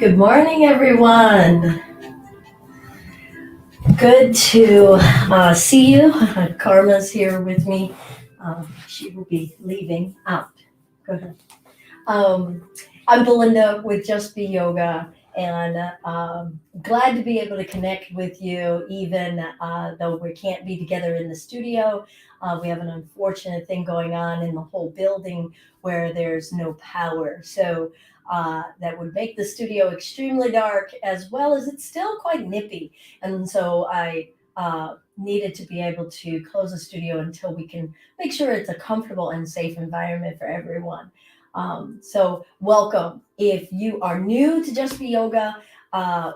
Good morning, everyone. Good to see you. Karma's here with me. She will be leaving out. Go ahead. Um, I'm Belinda with Just Be Yoga, and glad to be able to connect with you, even though we can't be together in the studio. We have an unfortunate thing going on in the whole building where there's no power. So that would make the studio extremely dark, as well as it's still quite nippy. And so I needed to be able to close the studio until we can make sure it's a comfortable and safe environment for everyone. So welcome. If you are new to Just Be Yoga,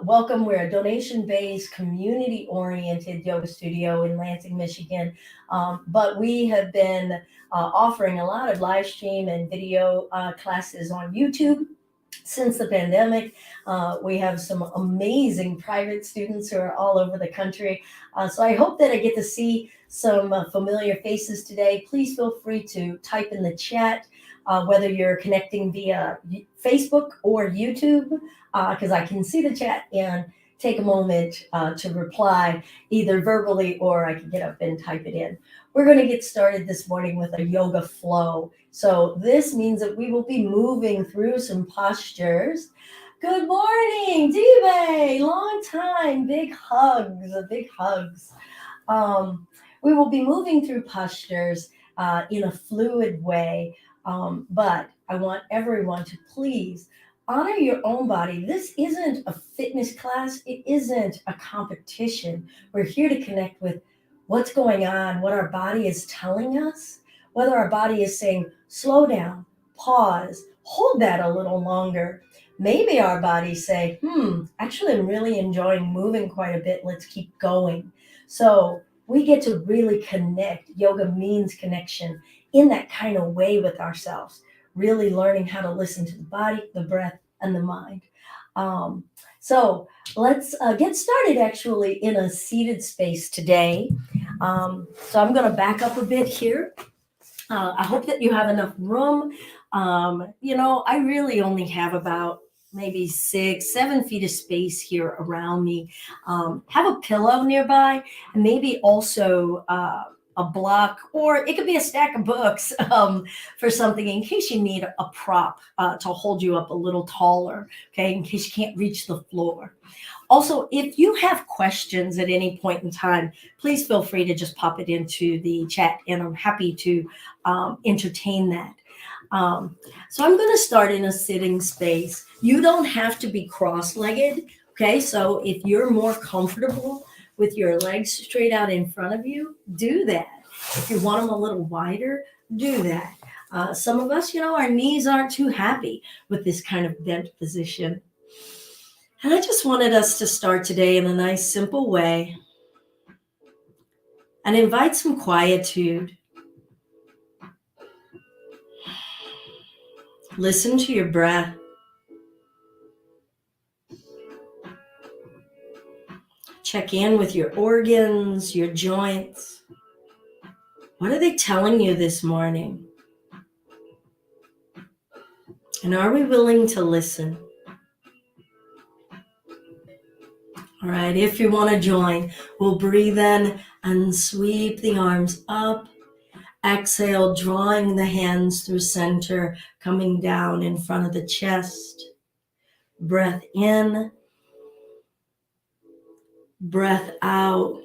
welcome. We're a donation-based, community-oriented yoga studio in Lansing, Michigan. But we have been offering a lot of live stream and video classes on YouTube since the pandemic. We have some amazing private students who are all over the country. So I hope that I get to see some familiar faces today. Please feel free to type in the chat. Whether you're connecting via Facebook or YouTube, because I can see the chat and take a moment to reply either verbally or I can get up and type it in. We're going to get started this morning with a yoga flow. So this means that we will be moving through some postures. Good morning, Dive. Long time. Big hugs, big hugs. We will be moving through postures in a fluid way. But I want everyone to please honor your own body. This isn't a fitness class. It isn't a competition. We're here to connect with what's going on, what our body is telling us, whether our body is saying, slow down, pause, hold that a little longer. Maybe our bodies say, actually, I'm really enjoying moving quite a bit. Let's keep going. So we get to really connect. Yoga means connection in that kind of way with ourselves, really learning how to listen to the body, the breath, and the mind. So let's get started actually in a seated space today. So I'm going to back up a bit here. I hope that you have enough room. I really only have about maybe 6-7 feet of space here around me. Have a pillow nearby, and maybe also a block, or it could be a stack of books for something in case you need a prop to hold you up a little taller, okay, in case you can't reach the floor. Also, if you have questions at any point in time, please feel free to just pop it into the chat, and I'm happy to entertain that. So I'm going to start in a sitting space. You don't have to be cross-legged, okay? So if you're more comfortable with your legs straight out in front of you, do that. If you want them a little wider, do that. Some of us, our knees aren't too happy with this kind of bent position. And I just wanted us to start today in a nice, simple way and invite some quietude. Listen to your breath. Check in with your organs, your joints. What are they telling you this morning? And are we willing to listen? All right, if you want to join, we'll breathe in and sweep the arms up. Exhale, drawing the hands through center, coming down in front of the chest. Breath in. Breath out.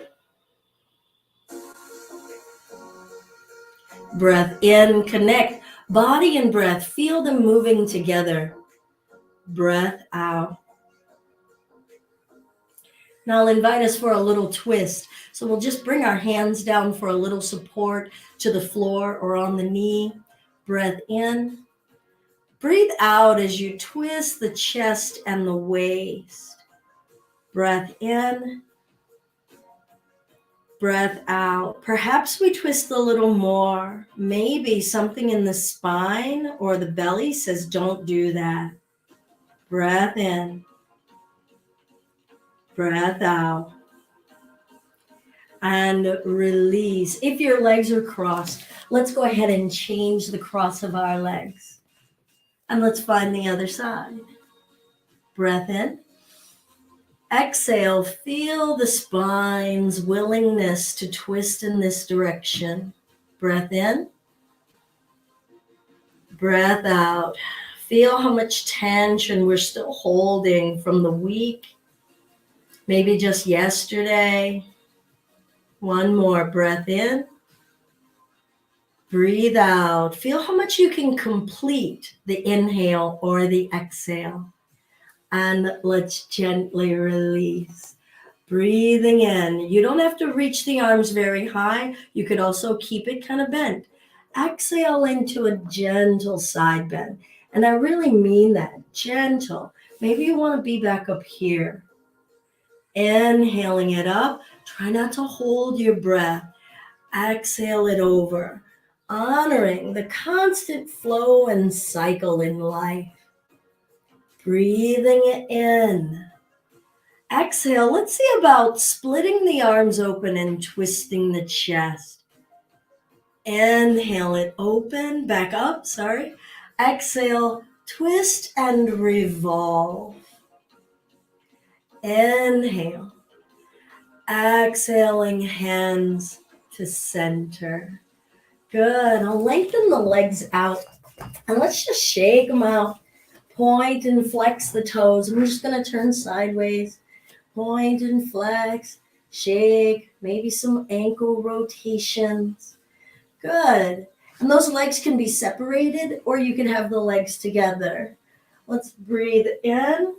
Breath in, connect body and breath. Feel them moving together. Breath out. Now I'll invite us for a little twist. So we'll just bring our hands down for a little support to the floor or on the knee. Breath in. Breathe out as you twist the chest and the waist. Breath in. Breath out. Perhaps we twist a little more. Maybe something in the spine or the belly says, don't do that. Breath in. Breath out. And release. If your legs are crossed, let's go ahead and change the cross of our legs. And let's find the other side. Breath in. Exhale, feel the spine's willingness to twist in this direction. Breath in. Breath out. Feel how much tension we're still holding from the week, maybe just yesterday. One more. Breath in. Breathe out. Feel how much you can complete the inhale or the exhale. And let's gently release. Breathing in. You don't have to reach the arms very high. You could also keep it kind of bent. Exhale into a gentle side bend. And I really mean that, gentle. Maybe you want to be back up here. Inhaling it up. Try not to hold your breath. Exhale it over. Honoring the constant flow and cycle in life. Breathing it in. Exhale. Let's see about splitting the arms open and twisting the chest. Inhale it open, back up, sorry. Exhale, twist and revolve. Inhale. Exhaling, hands to center. Good. I'll lengthen the legs out and let's just shake them out. Point and flex the toes. I'm just going to turn sideways. Point and flex, shake, maybe some ankle rotations. Good. And those legs can be separated or you can have the legs together. Let's breathe in,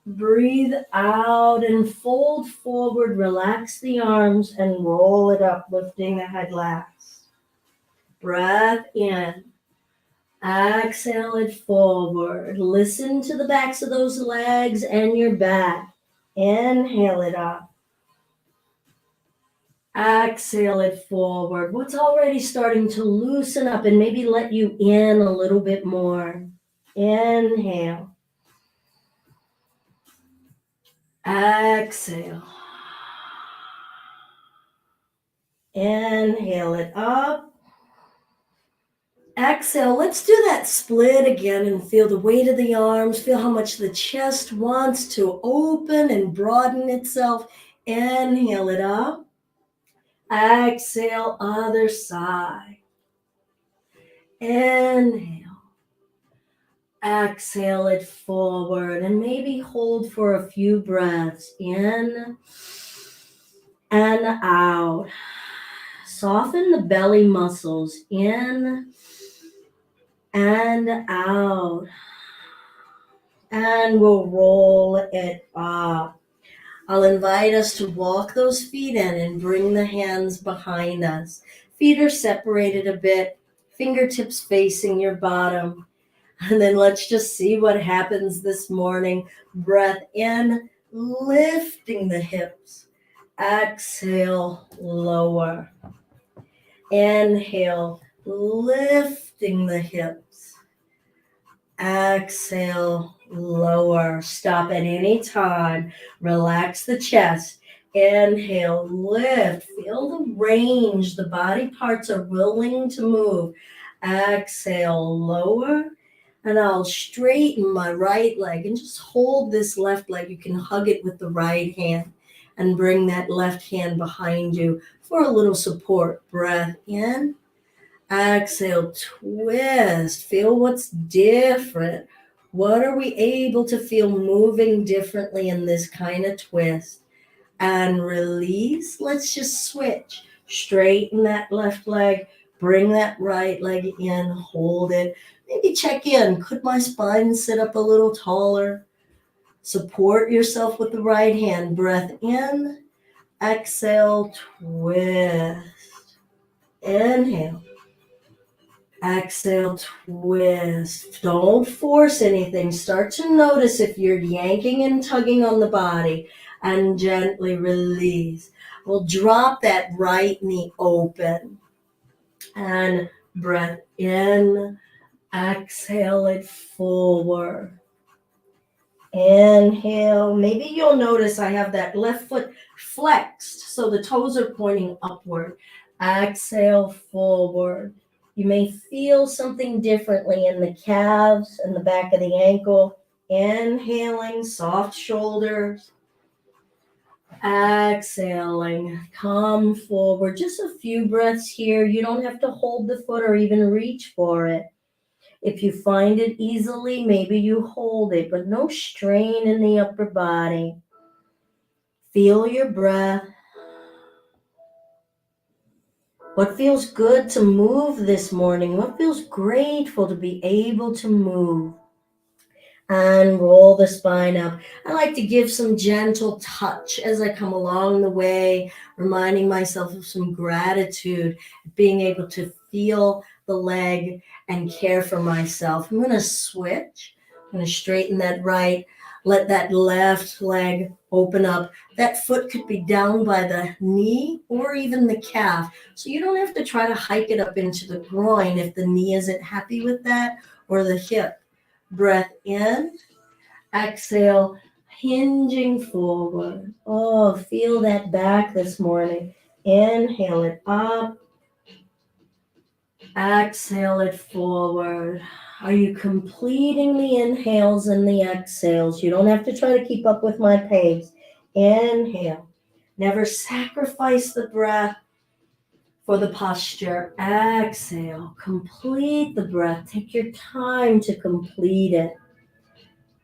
breathe out, and fold forward. Relax the arms and roll it up, lifting the head last. Breath in. Exhale it forward. Listen to the backs of those legs and your back. Inhale it up. Exhale it forward. What's already starting to loosen up and maybe let you in a little bit more. Inhale. Exhale. Inhale it up. Exhale. Let's do that split again and feel the weight of the arms. Feel how much the chest wants to open and broaden itself. Inhale it up. Exhale, other side. Inhale. Exhale it forward and maybe hold for a few breaths. In and out. Soften the belly muscles. In and out. And we'll roll it up. I'll invite us to walk those feet in and bring the hands behind us. Feet are separated a bit, fingertips facing your bottom. And then let's just see what happens this morning. Breath in, lifting the hips. Exhale, lower. Inhale, lifting the hips. Exhale, lower. Stop at any time. Relax the chest. Inhale, lift. Feel the range. The body parts are willing to move. Exhale, lower. And I'll straighten my right leg and just hold this left leg. You can hug it with the right hand and bring that left hand behind you for a little support. Breath in. Exhale, twist. Feel what's different. What are we able to feel moving differently in this kind of twist? And release. Let's just switch. Straighten that left leg. Bring that right leg in. Hold it. Maybe check in. Could my spine sit up a little taller? Support yourself with the right hand. Breath in. Exhale, twist. Inhale. Exhale, twist. Don't force anything. Start to notice if you're yanking and tugging on the body and gently release. We'll drop that right knee open and breath in. Exhale it forward. Inhale. Maybe you'll notice I have that left foot flexed so the toes are pointing upward. Exhale forward. You may feel something differently in the calves and the back of the ankle. Inhaling, soft shoulders. Exhaling, come forward. Just a few breaths here. You don't have to hold the foot or even reach for it. If you find it easily, maybe you hold it, but no strain in the upper body. Feel your breath. What feels good to move this morning? What feels grateful to be able to move? And roll the spine up. I like to give some gentle touch as I come along the way, reminding myself of some gratitude, being able to feel the leg and care for myself. I'm going to switch. I'm going to straighten that right. Let that left leg open up. That foot could be down by the knee or even the calf. So you don't have to try to hike it up into the groin if the knee isn't happy with that, or the hip. Breath in, exhale, hinging forward. Oh, feel that back this morning. Inhale it up, exhale it forward. Are you completing the inhales and the exhales? You don't have to try to keep up with my pace. Inhale. Never sacrifice the breath for the posture. Exhale. Complete the breath. Take your time to complete it.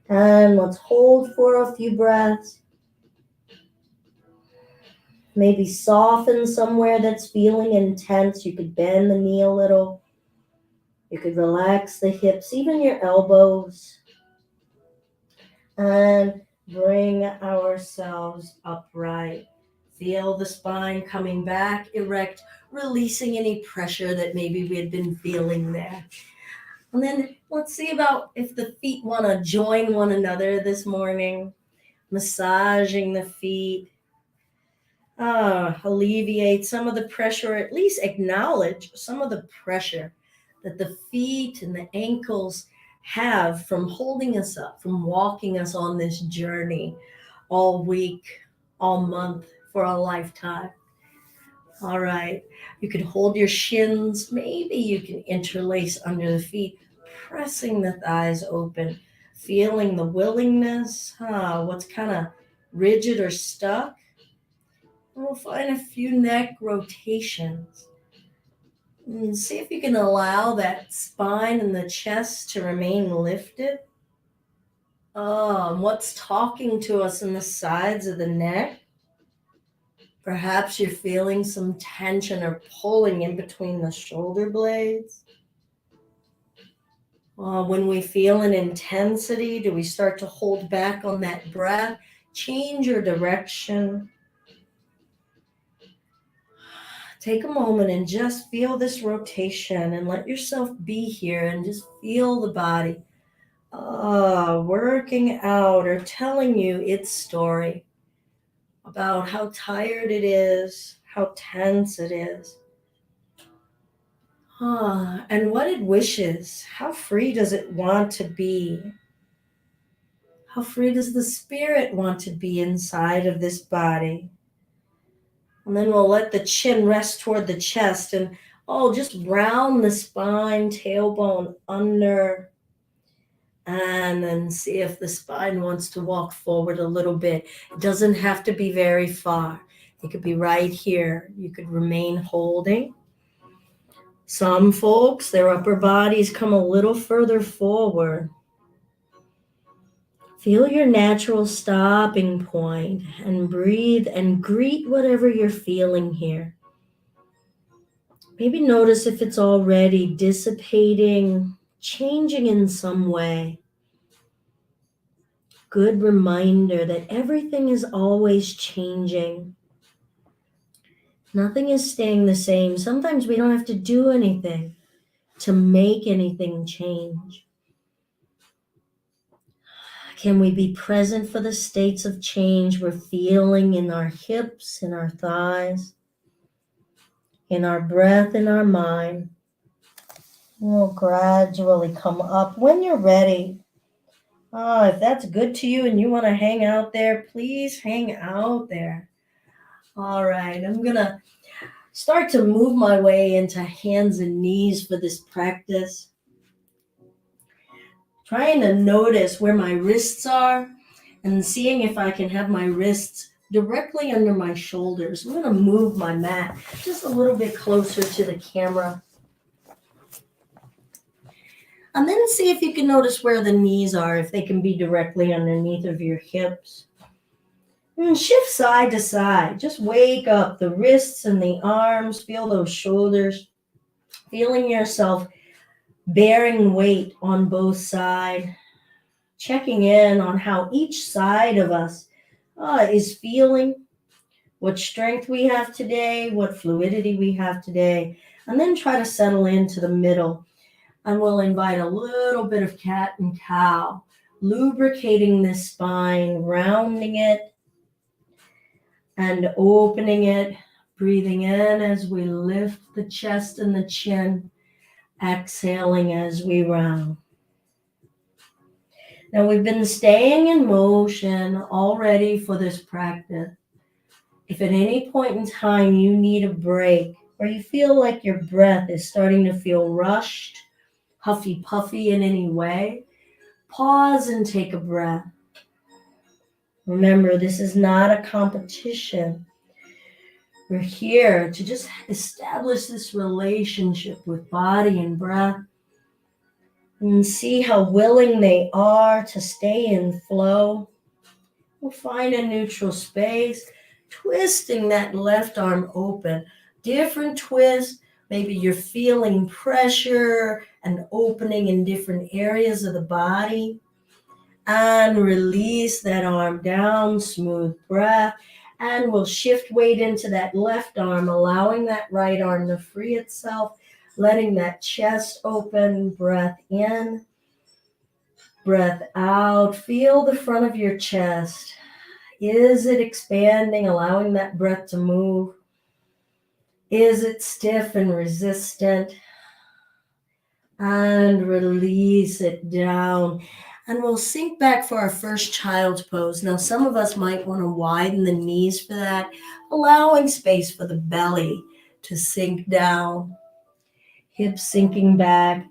And let's hold for a few breaths. Maybe soften somewhere that's feeling intense. You could bend the knee a little. You could relax the hips, even your elbows. And bring ourselves upright. Feel the spine coming back erect, releasing any pressure that maybe we had been feeling there. And then let's see about if the feet want to join one another this morning. Massaging the feet. Alleviate some of the pressure, or at least acknowledge some of the pressure that the feet and the ankles have from holding us up, from walking us on this journey all week, all month, for a lifetime. All right, you can hold your shins. Maybe you can interlace under the feet, pressing the thighs open, feeling the willingness, what's kind of rigid or stuck. We'll find a few neck rotations. And see if you can allow that spine and the chest to remain lifted. What's talking to us in the sides of the neck? Perhaps you're feeling some tension or pulling in between the shoulder blades. When we feel an intensity, do we start to hold back on that breath? Change your direction. Take a moment and just feel this rotation and let yourself be here and just feel the body working out or telling you its story about how tired it is, how tense it is, and what it wishes. How free does it want to be? How free does the spirit want to be inside of this body? And then we'll let the chin rest toward the chest and just round the spine, tailbone under, and then see if the spine wants to walk forward a little bit. It doesn't have to be very far. It could be right here. You could remain holding. Some folks, their upper bodies come a little further forward. Feel your natural stopping point and breathe and greet whatever you're feeling here. Maybe notice if it's already dissipating, changing in some way. Good reminder that everything is always changing. Nothing is staying the same. Sometimes we don't have to do anything to make anything change. Can we be present for the states of change we're feeling in our hips, in our thighs, in our breath, in our mind? We'll gradually come up when you're ready. If that's good to you and you want to hang out there, please hang out there. All right, I'm going to start to move my way into hands and knees for this practice. trying to notice where my wrists are and seeing if I can have my wrists directly under my shoulders. I'm going to move my mat just a little bit closer to the camera. And then see if you can notice where the knees are, if they can be directly underneath of your hips. And shift side to side. Just wake up the wrists and the arms. Feel those shoulders. Feeling yourself bearing weight on both sides. Checking in on how each side of us is feeling, what strength we have today, what fluidity we have today, and then try to settle into the middle. And we'll invite a little bit of cat and cow, lubricating the spine, rounding it and opening it, breathing in as we lift the chest and the chin, exhaling as we round. Now we've been staying in motion already for this practice. If at any point in time you need a break or you feel like your breath is starting to feel rushed, huffy puffy in any way, pause and take a breath. Remember, this is not a competition. We're here to just establish this relationship with body and breath and see how willing they are to stay in flow. We'll find a neutral space, twisting that left arm open. Different twist. Maybe you're feeling pressure and opening in different areas of the body. And release that arm down, smooth breath. And we'll shift weight into that left arm, allowing that right arm to free itself, letting that chest open, breath in, breath out. Feel the front of your chest. Is it expanding, allowing that breath to move? Is it stiff and resistant? And release it down. And we'll sink back for our first child's pose. Now, some of us might want to widen the knees for that, allowing space for the belly to sink down. Hips sinking back.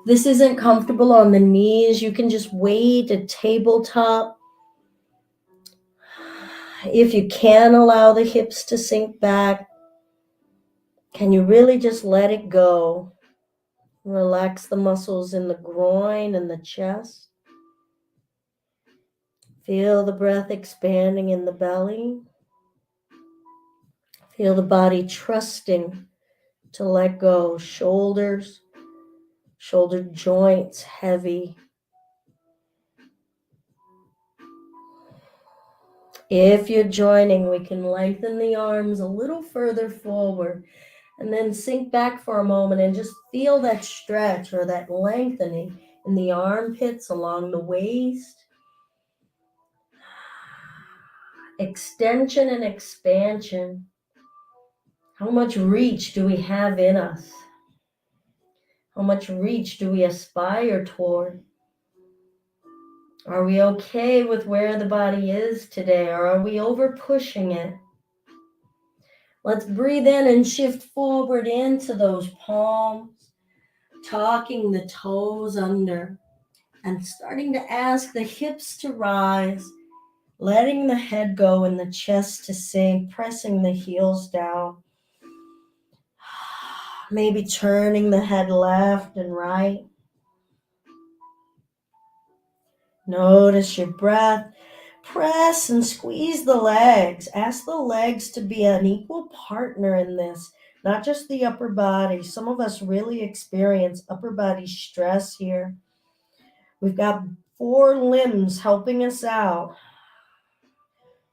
This isn't comfortable on the knees. You can just wait at tabletop. If you can allow the hips to sink back, can you really just let it go? Relax the muscles in the groin and the chest. Feel the breath expanding in the belly. Feel the body trusting to let go. Shoulders, shoulder joints heavy. If you're joining, we can lengthen the arms a little further forward and then sink back for a moment and just feel that stretch or that lengthening in the armpits along the waist. Extension and expansion. How much reach do we have in us? How much reach do we aspire toward? Are we okay with where the body is today, or are we over pushing it? Let's breathe in and shift forward into those palms, tucking the toes under, and starting to ask the hips to rise, letting the head go and the chest to sink, pressing the heels down. Maybe turning the head left and right. Notice your breath. Press and squeeze the legs. Ask the legs to be an equal partner in this, not just the upper body. Some of us really experience upper body stress here. We've got 4 limbs helping us out.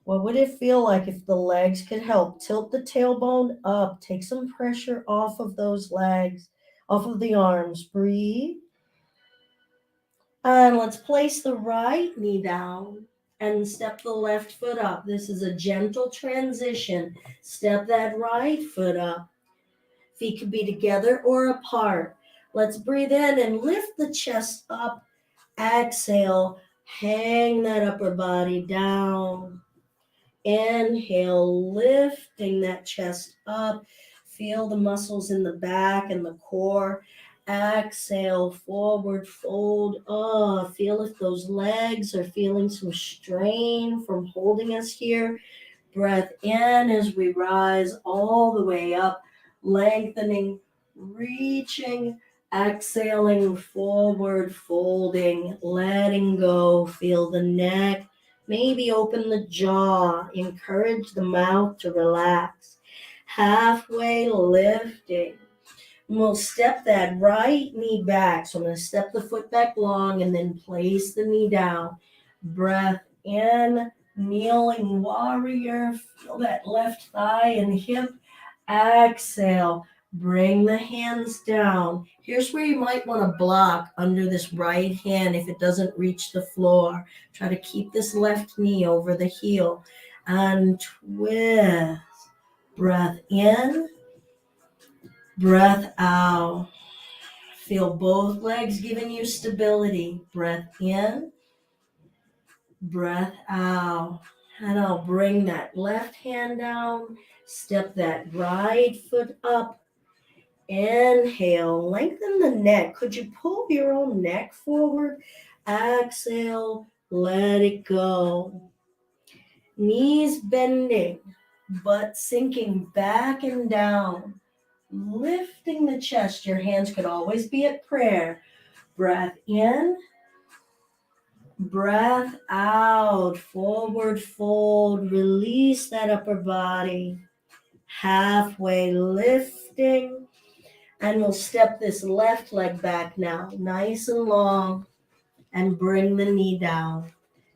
What would it feel like if the legs could help? Tilt the tailbone up. Take some pressure off of those legs, off of the arms. Breathe. And let's place the right knee down and step the left foot up. This is a gentle transition. Step that right foot up. Feet could be together or apart. Let's breathe in and lift the chest up. Exhale. Hang that upper body down. Inhale, lifting that chest up. Feel the muscles in the back and the core. Exhale, forward fold. Oh, feel if those legs are feeling some strain from holding us here. Breath in as we rise all the way up, lengthening, reaching, exhaling, forward folding, letting go. Feel the neck. Maybe open the jaw. Encourage the mouth to relax. Halfway lifting. We'll step that right knee back. So I'm going to step the foot back long and then place the knee down. Breath in, kneeling warrior. Feel that left thigh and hip. Exhale. Bring the hands down. Here's where you might want to block under this right hand if it doesn't reach the floor. Try to keep this left knee over the heel. And twist. Breath in. Breath out. Feel both legs giving you stability. Breath in, breath out. And I'll bring that left hand down. Step that right foot up. Inhale, lengthen the neck. Could you pull your own neck forward? Exhale, let it go. Knees bending, butt sinking back and down. Lifting the chest. Your hands could always be at prayer. Breath in, breath out. Forward fold. Release that upper body. Halfway lifting. And we'll step this left leg back now. Nice and long. And bring the knee down.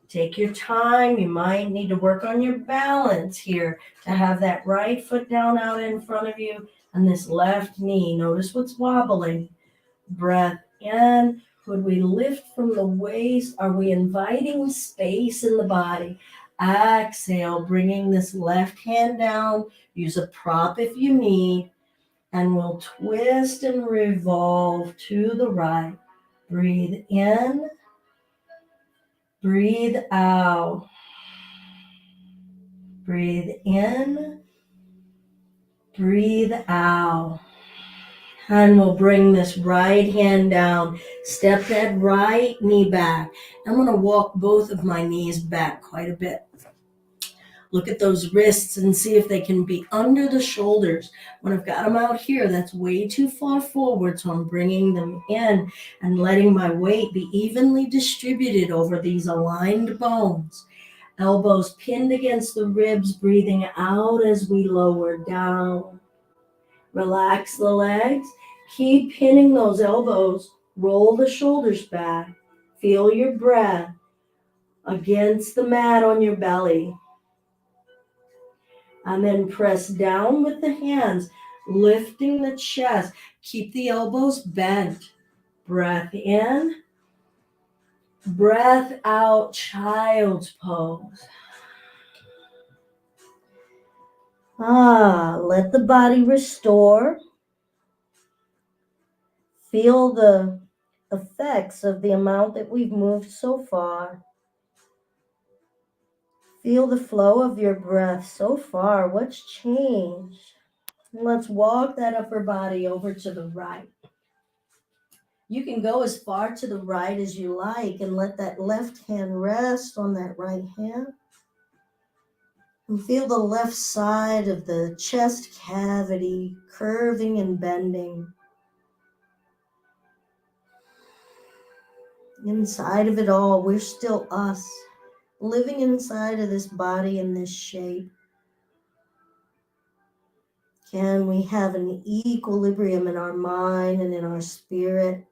Take your time. You might need to work on your balance here to have that right foot down out in front of you and this left knee. Notice what's wobbling. Breath in. Could we lift from the waist? Are we inviting space in the body? Exhale, bringing this left hand down. Use a prop if you need. And we'll twist and revolve to the right. Breathe in. Breathe out. Breathe in. Breathe out. And we'll bring this right hand down. Step that right knee back. I'm going to walk both of my knees back quite a bit. Look at those wrists and see if they can be under the shoulders. When I've got them out here, that's way too far forward, so I'm bringing them in and letting my weight be evenly distributed over these aligned bones. Elbows pinned against the ribs, breathing out as we lower down. Relax the legs. Keep pinning those elbows. Roll the shoulders back. Feel your breath against the mat on your belly. And then press down with the hands, lifting the chest. Keep the elbows bent. Breath in. Breath out, child's pose. Let the body restore. Feel the effects of the amount that we've moved so far. Feel the flow of your breath so far. What's changed? And let's walk that upper body over to the right. You can go as far to the right as you like and let that left hand rest on that right hand. And feel the left side of the chest cavity curving and bending. Inside of it all, we're still us, living inside of this body in this shape. Can we have an equilibrium in our mind and in our spirit?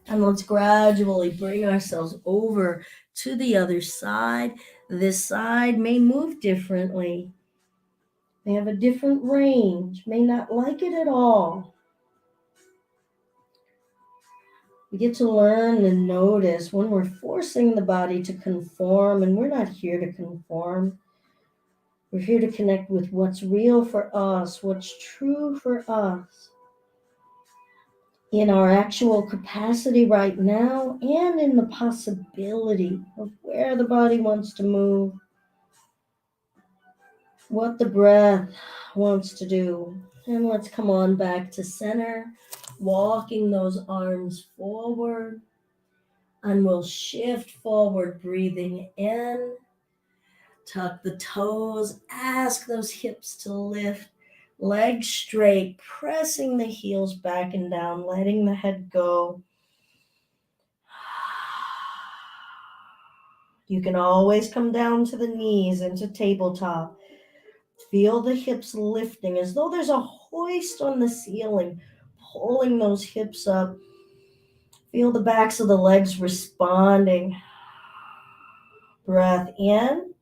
And let's gradually bring ourselves over to the other side. This side may move differently, may have a different range, may not like it at all. We get to learn and notice when we're forcing the body to conform, and we're not here to conform. We're here to connect with what's real for us, what's true for us, in our actual capacity right now, and in the possibility of where the body wants to move, what the breath wants to do. And let's come on back to center. walking those arms forward, and we'll shift forward, breathing in. Tuck the toes, ask those hips to lift, legs straight, pressing the heels back and down, letting the head go. You can always come down to the knees into tabletop. Feel the hips lifting as though there's a hoist on the ceiling, pulling those hips up. Feel the backs of the legs responding. Breath in.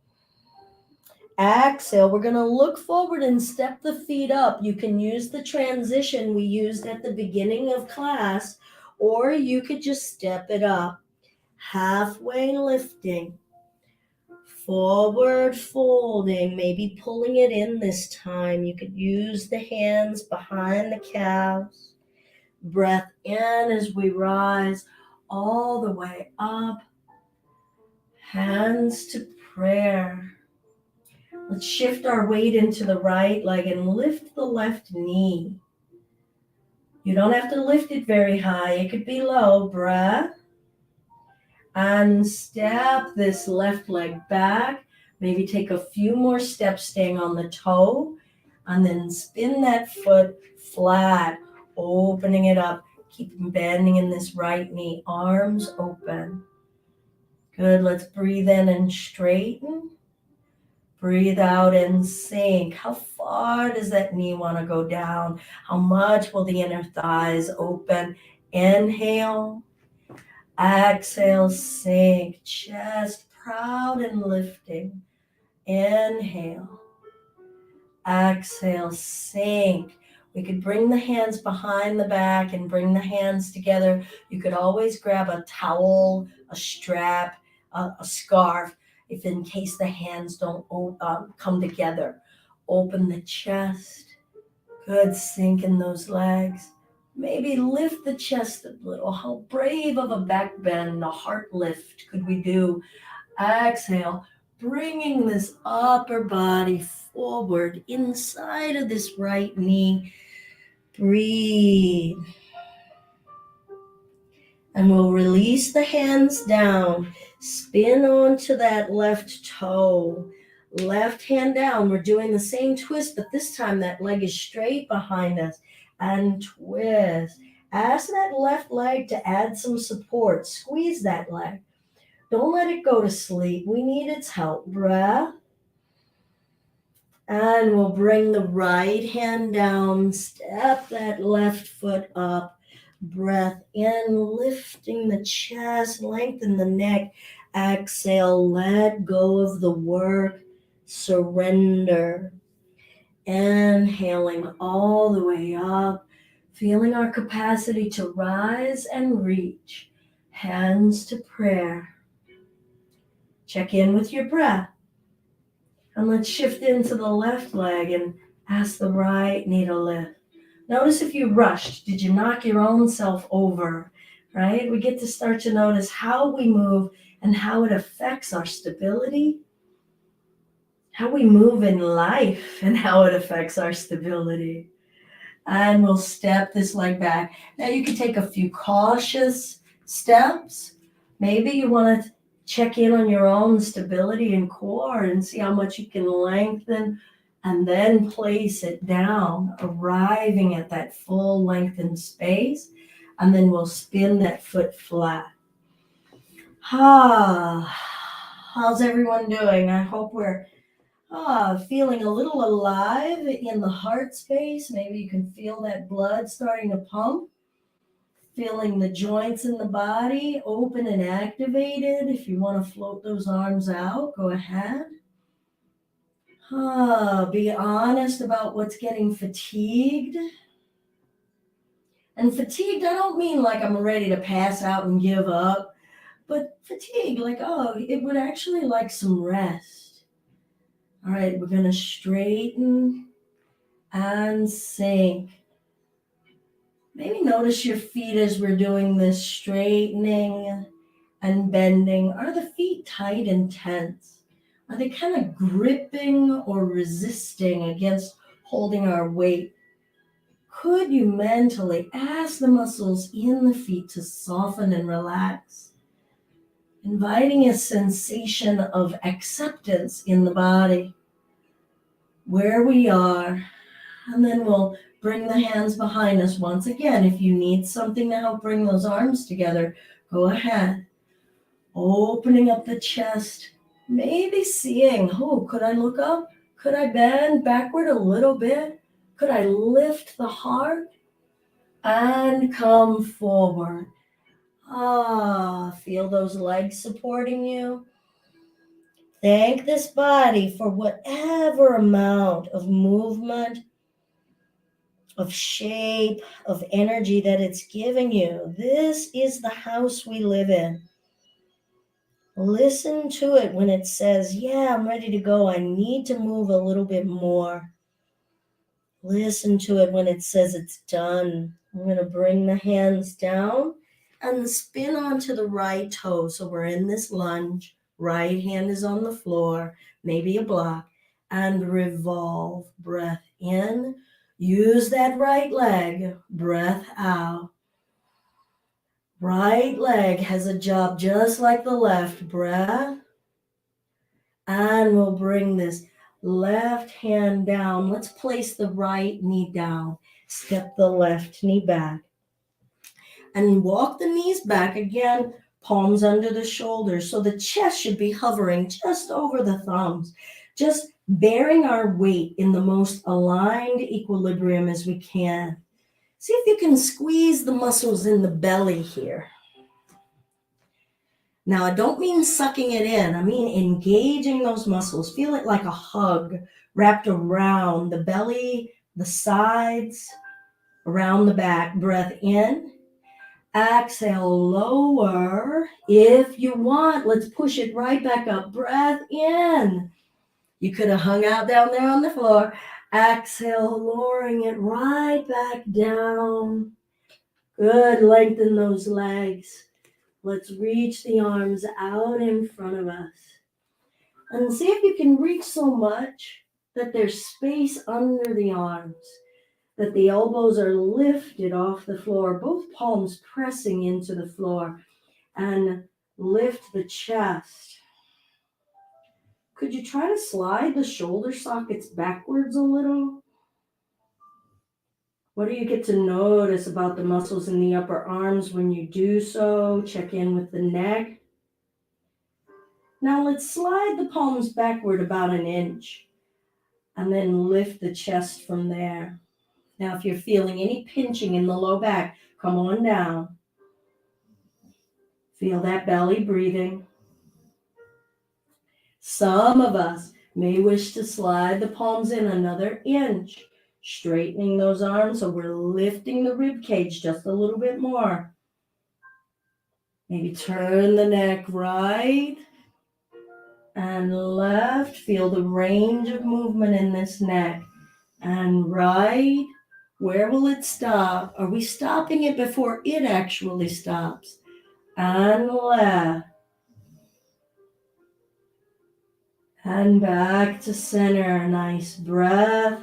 Exhale. We're going to look forward and step the feet up. You can use the transition we used at the beginning of class, or you could just step it up. Halfway lifting. Forward folding, maybe pulling it in this time. You could use the hands behind the calves. Breath in as we rise all the way up. Hands to prayer. Let's shift our weight into the right leg and lift the left knee. You don't have to lift it very high. It could be low. Breath. And step this left leg back. Maybe take a few more steps staying on the toe. And then spin that foot flat, opening it up. Keep bending in this right knee. Arms open. Good. Let's breathe in and straighten. Breathe out and sink. How far does that knee want to go down? How much will the inner thighs open? Inhale. Exhale, sink. Chest proud and lifting. Inhale. Exhale, sink. We could bring the hands behind the back and bring the hands together. You could always grab a towel, a strap, a scarf, if in case the hands don't come together. Open the chest. Good, sink in those legs. Maybe lift the chest a little. How brave of a back bend, a heart lift could we do? Exhale, bringing this upper body forward inside of this right knee. Breathe. And we'll release the hands down. Spin onto that left toe. Left hand down. We're doing the same twist, but this time that leg is straight behind us. And twist. Ask that left leg to add some support. Squeeze that leg. Don't let it go to sleep. We need its help. Breath. And we'll bring the right hand down. Step that left foot up. Breath in, lifting the chest, lengthen the neck. Exhale, let go of the work. Surrender. Inhaling all the way up, feeling our capacity to rise and reach. Hands to prayer. Check in with your breath. And let's shift into the left leg and ask the right knee to lift. Notice if you rushed, did you knock your own self over, right? We get to start to notice how we move and how it affects our stability, how we move in life and how it affects our stability. And we'll step this leg back. Now you can take a few cautious steps. Maybe you want to check in on your own stability and core and see how much you can lengthen and then place it down, arriving at that full lengthened space. And then we'll spin that foot flat. How's everyone doing? I hope we're feeling a little alive in the heart space. Maybe you can feel that blood starting to pump. Feeling the joints in the body open and activated. If you want to float those arms out, go ahead. Be honest about what's getting fatigued. And fatigued, I don't mean like I'm ready to pass out and give up, but fatigued, like, it would actually like some rest. All right, we're going to straighten and sink. Maybe notice your feet as we're doing this straightening and bending. Are the feet tight and tense? Are they kind of gripping or resisting against holding our weight? could you mentally ask the muscles in the feet to soften and relax, inviting a sensation of acceptance in the body, where we are, and then we'll bring the hands behind us once again. If you need something to help bring those arms together, go ahead. Opening up the chest, maybe seeing, oh, could I look up? Could I bend backward a little bit? Could I lift the heart? And come forward. Feel those legs supporting you. Thank this body for whatever amount of movement, of shape, of energy that it's giving you. This is the house we live in. Listen to it when it says, yeah, I'm ready to go. I need to move a little bit more. Listen to it when it says it's done. I'm going to bring the hands down and spin onto the right toe. So we're in this lunge. Right hand is on the floor, maybe a block, and revolve. Breath in. Use that right leg. Breath out. Right leg has a job just like the left. Breath. And we'll bring this left hand down. Let's place the right knee down. Step the left knee back. And walk the knees back again, palms under the shoulders. So the chest should be hovering just over the thumbs. Just bearing our weight in the most aligned equilibrium as we can. See if you can squeeze the muscles in the belly here. Now, I don't mean sucking it in. I mean engaging those muscles. Feel it like a hug wrapped around the belly, the sides, around the back. Breath in. Exhale, lower. If you want, let's push it right back up. Breath in. You could have hung out down there on the floor. Exhale, lowering it right back down. Good, lengthen those legs. Let's reach the arms out in front of us. And see if you can reach so much that there's space under the arms, that the elbows are lifted off the floor, both palms pressing into the floor, and lift the chest. Could you try to slide the shoulder sockets backwards a little? What do you get to notice about the muscles in the upper arms when you do so? Check in with the neck. Now let's slide the palms backward about an inch and then lift the chest from there. Now, if you're feeling any pinching in the low back, come on down. Feel that belly breathing. Some of us may wish to slide the palms in another inch, straightening those arms so we're lifting the rib cage just a little bit more. Maybe turn the neck right and left. Feel the range of movement in this neck. And right. Where will it stop? Are we stopping it before it actually stops? And left. And back to center. Nice breath.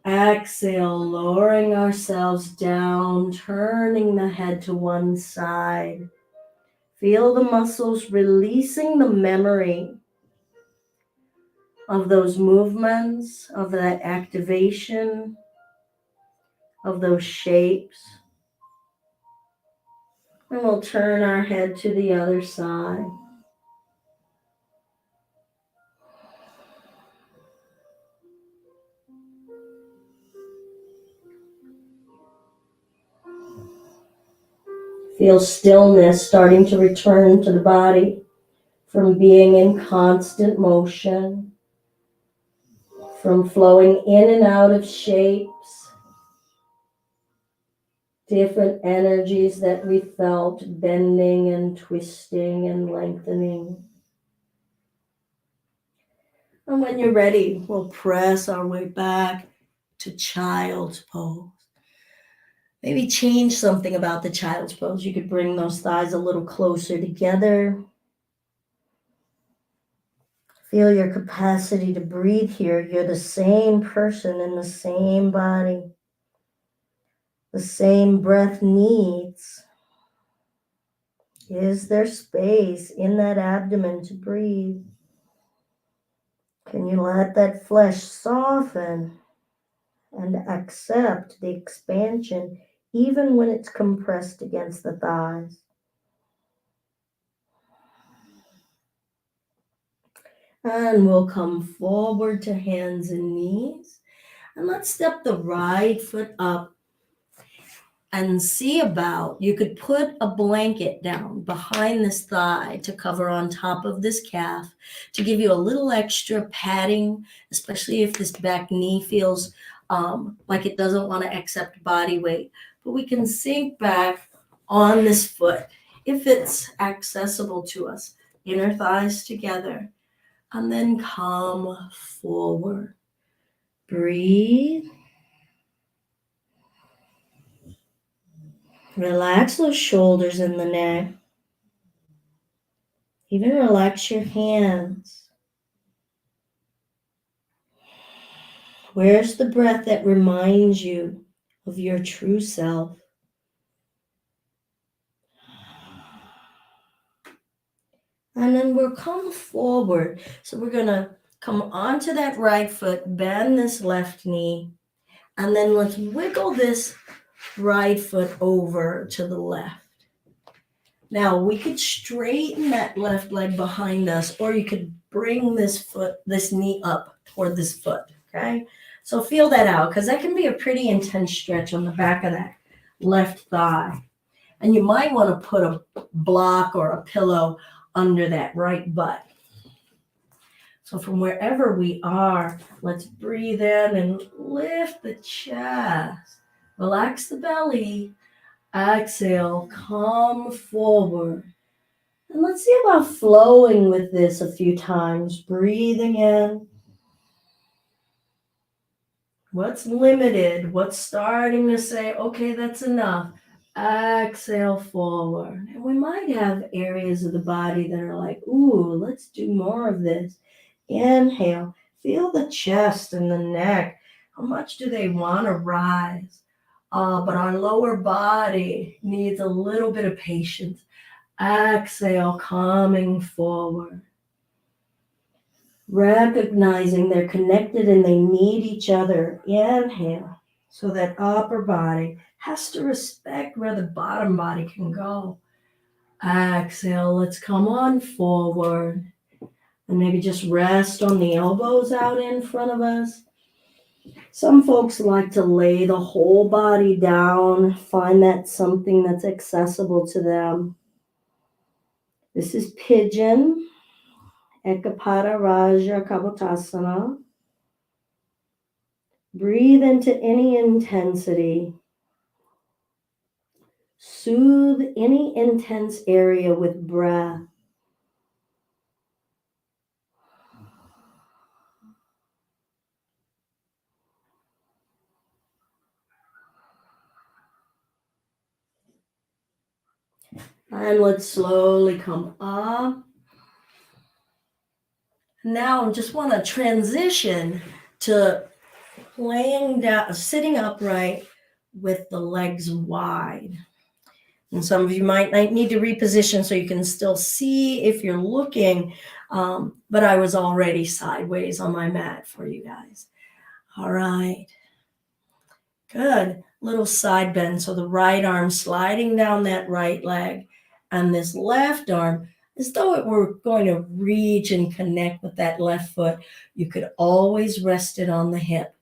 Exhale, lowering ourselves down, turning the head to one side. Feel the muscles releasing the memory of those movements, of that activation, of those shapes. And we'll turn our head to the other side. Feel stillness starting to return to the body from being in constant motion, from flowing in and out of shapes, different energies that we felt bending and twisting and lengthening. And when you're ready, we'll press our way back to child's pose. Maybe change something about the child's pose. You could bring those thighs a little closer together. Feel your capacity to breathe here. You're the same person in the same body. the same breath needs? Is there space in that abdomen to breathe? Can you let that flesh soften and accept the expansion even when it's compressed against the thighs? And we'll come forward to hands and knees. And let's step the right foot up and see about. You could put a blanket down behind this thigh to cover on top of this calf to give you a little extra padding, especially if this back knee feels like it doesn't want to accept body weight. But we can sink back on this foot if it's accessible to us. Inner thighs together. And then come forward. Breathe. Relax those shoulders and the neck. Even relax your hands. Where's the breath that reminds you of your true self? And then we'll come forward. So we're going to come onto that right foot, bend this left knee, and then let's wiggle this right foot over to the left. Now we could straighten that left leg behind us, or you could bring this knee up toward this foot, okay? So feel that out, because that can be a pretty intense stretch on the back of that left thigh. And you might want to put a block or a pillow under that right butt. So from wherever we are, let's breathe in and lift the chest. Relax the belly. Exhale, come forward. And let's see about flowing with this a few times. Breathing in. What's limited? What's starting to say, okay, that's enough. Exhale forward. And we might have areas of the body that are like, ooh, let's do more of this. Inhale. Feel the chest and the neck. How much do they want to rise? But our lower body needs a little bit of patience. Exhale, coming forward. Recognizing they're connected and they need each other. Inhale. So that upper body has to respect where the bottom body can go. Exhale, let's come on forward. And maybe just rest on the elbows out in front of us. Some folks like to lay the whole body down, find that something that's accessible to them. This is pigeon, Ekapada Raja Kapotasana. Breathe into any intensity. Soothe any intense area with breath. And let's slowly come up. Now I just want to transition to laying down, sitting upright with the legs wide. And some of you might need to reposition so you can still see if you're looking, but I was already sideways on my mat for you guys. All right. Good. Little side bend. So the right arm sliding down that right leg, and this left arm, as though it were going to reach and connect with that left foot. You could always rest it on the hip.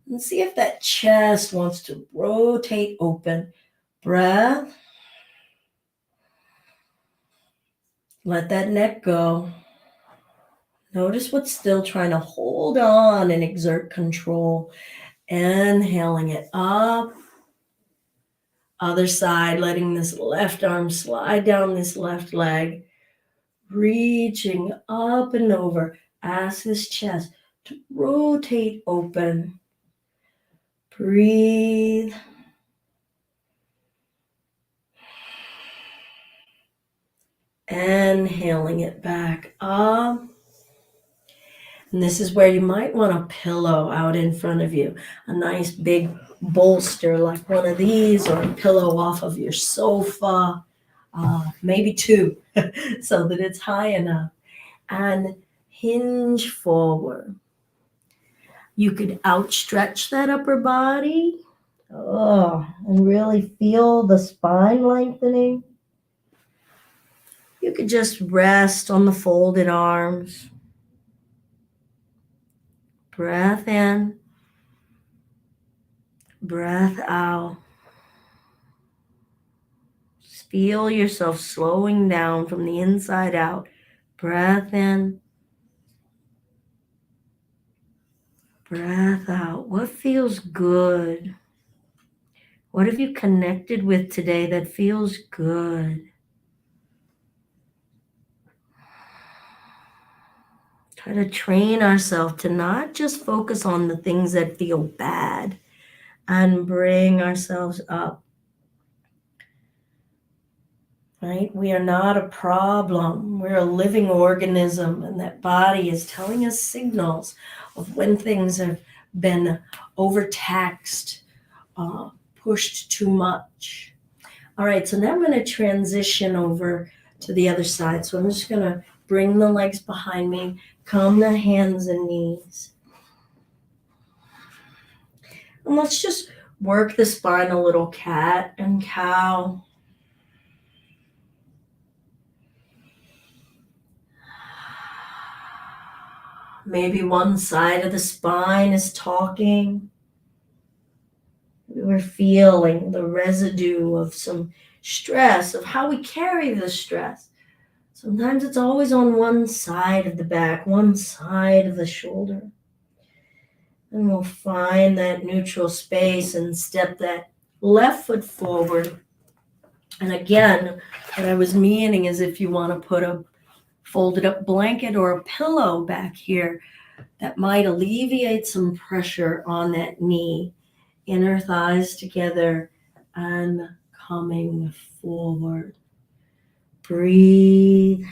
And see if that chest wants to rotate open. Breath. Let that neck go. Notice what's still trying to hold on and exert control. Inhaling it up. Other side, letting this left arm slide down this left leg. Reaching up and over. Ask this chest to rotate open. Breathe. Inhaling it back up. And this is where you might want a pillow out in front of you. A nice big bolster like one of these or a pillow off of your sofa, maybe two, so that it's high enough. And hinge forward. You could outstretch that upper body. And really feel the spine lengthening. You could just rest on the folded arms. Breath in, breath out. Feel yourself slowing down from the inside out. Breath in, breath out. What feels good? What have you connected with today that feels good? Try to train ourselves to not just focus on the things that feel bad and bring ourselves up. Right? We are not a problem. We're a living organism, and that body is telling us signals of when things have been overtaxed, pushed too much. All right, so now I'm going to transition over to the other side. So I'm just going to bring the legs behind me, calm the hands and knees. And let's just work the spine a little, cat and cow. Maybe one side of the spine is talking. We're feeling the residue of some stress, of how we carry the stress. Sometimes it's always on one side of the back, one side of the shoulder. And we'll find that neutral space and step that left foot forward. And again, what I was meaning is if you want to put a folded up blanket or a pillow back here, that might alleviate some pressure on that knee. Inner thighs together and coming forward. Breathe.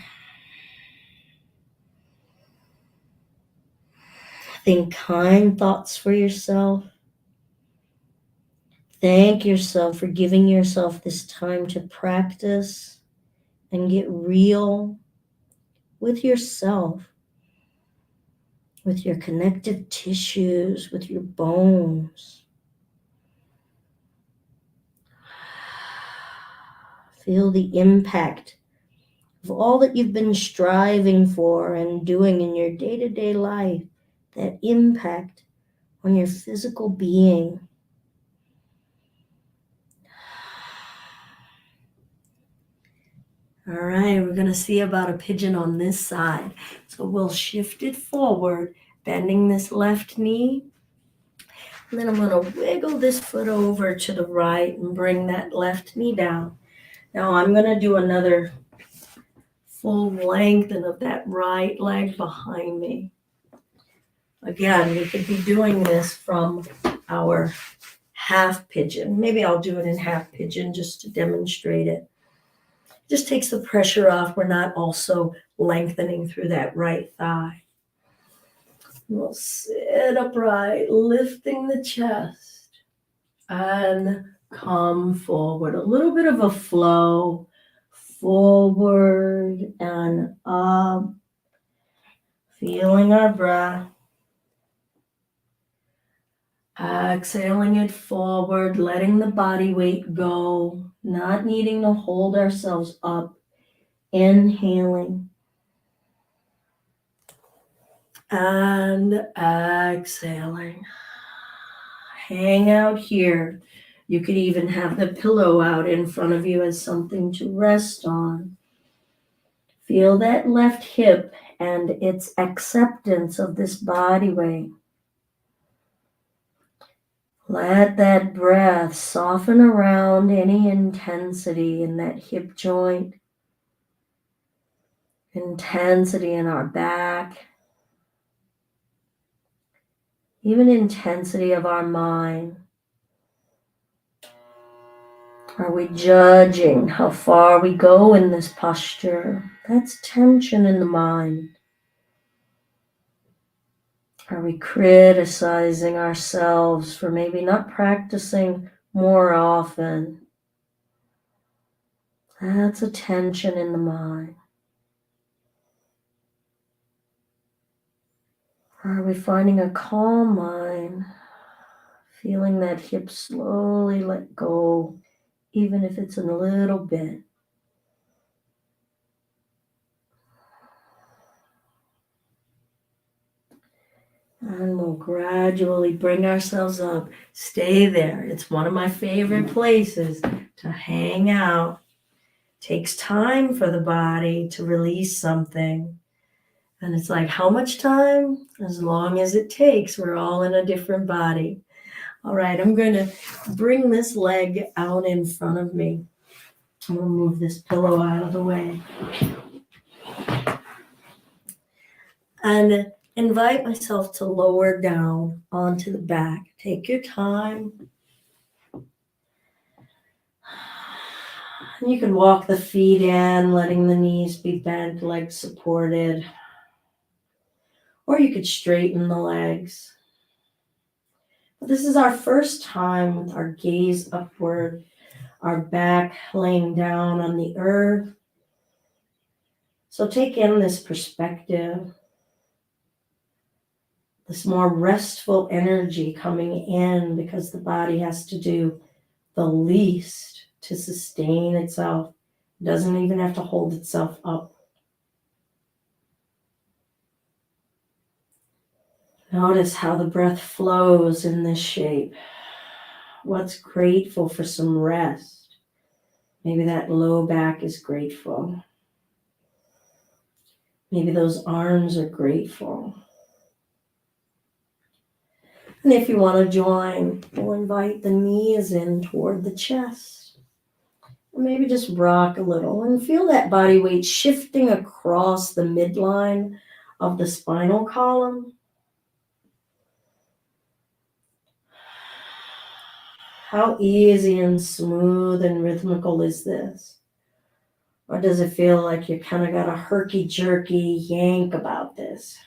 Think kind thoughts for yourself. Thank yourself for giving yourself this time to practice and get real with yourself, with your connective tissues, with your bones. Feel the impact of all that you've been striving for and doing in your day-to-day life, that impact on your physical being. All right, we're going to see about a pigeon on this side. So we'll shift it forward, bending this left knee. And then I'm going to wiggle this foot over to the right and bring that left knee down. Now I'm going to do another full lengthen of that right leg behind me. Again, we could be doing this from our half pigeon. Maybe I'll do it in half pigeon just to demonstrate it. Just takes the pressure off. We're not also lengthening through that right thigh. We'll sit upright, lifting the chest and come forward. A little bit of a flow, forward and up, feeling our breath. Exhaling it forward, letting the body weight go, not needing to hold ourselves up. Inhaling and exhaling. Hang out here. You could even have the pillow out in front of you as something to rest on. Feel that left hip and its acceptance of this body weight. Let that breath soften around any intensity in that hip joint, intensity in our back, even intensity of our mind. Are we judging how far we go in this posture? That's tension in the mind. Are we criticizing ourselves for maybe not practicing more often? That's a tension in the mind. Are we finding a calm mind, feeling that hip slowly let go, even if it's in a little bit? And we'll gradually bring ourselves up. Stay there. It's one of my favorite places to hang out. Takes time for the body to release something. And it's like, how much time? As long as it takes. We're all in a different body. All right, I'm going to bring this leg out in front of me. I'm going to move this pillow out of the way. And invite myself to lower down onto the back. Take your time. And you can walk the feet in, letting the knees be bent, legs supported. Or you could straighten the legs. But this is our first time with our gaze upward, our back laying down on the earth. So take in this perspective, this more restful energy coming in because the body has to do the least to sustain itself. It doesn't even have to hold itself up. Notice how the breath flows in this shape. What's grateful for some rest? Maybe that low back is grateful. Maybe those arms are grateful. And if you want to join, we'll invite the knees in toward the chest. Or maybe just rock a little and feel that body weight shifting across the midline of the spinal column. How easy and smooth and rhythmical is this? Or does it feel like you kind of got a herky-jerky yank about this?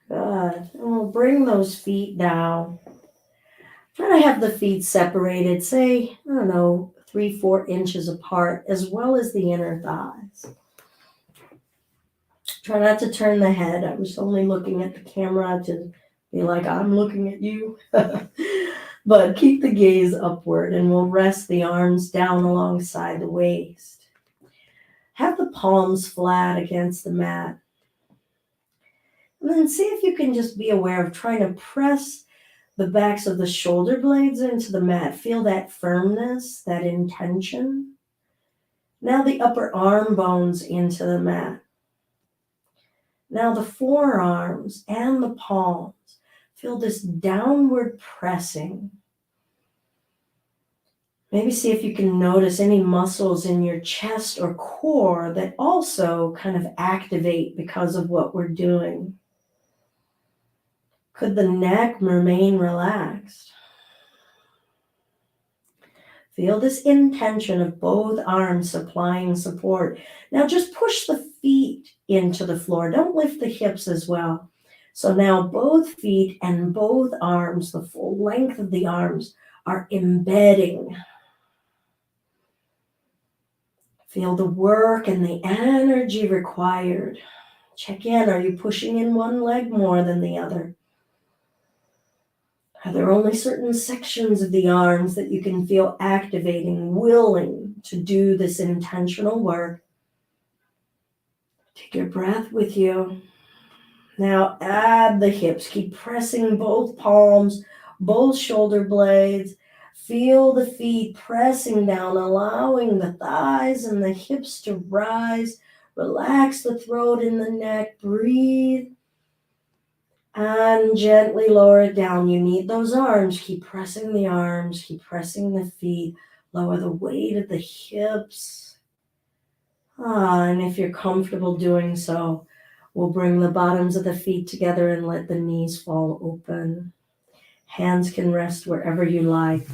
Good. And we'll bring those feet down. Try to have the feet separated, say, 3-4 inches apart, as well as the inner thighs. Try not to turn the head. I was only looking at the camera to be like, I'm looking at you. But keep the gaze upward, and we'll rest the arms down alongside the waist. Have the palms flat against the mat. And then see if you can just be aware of trying to press the backs of the shoulder blades into the mat. Feel that firmness, that intention. Now the upper arm bones into the mat. Now the forearms and the palms. Feel this downward pressing. Maybe see if you can notice any muscles in your chest or core that also kind of activate because of what we're doing. Could the neck remain relaxed? Feel this intention of both arms supplying support. Now just push the feet into the floor. Don't lift the hips as well. So now both feet and both arms, the full length of the arms, are embedding. Feel the work and the energy required. Check in. Are you pushing in one leg more than the other? Are there only certain sections of the arms that you can feel activating, willing to do this intentional work? Take your breath with you. Now add the hips. Keep pressing both palms, both shoulder blades. Feel the feet pressing down, allowing the thighs and the hips to rise. Relax the throat and the neck. Breathe. And gently lower it down. You need those arms. Keep pressing the arms. Keep pressing the feet. Lower the weight of the hips. And if you're comfortable doing so, we'll bring the bottoms of the feet together and let the knees fall open. Hands can rest wherever you like.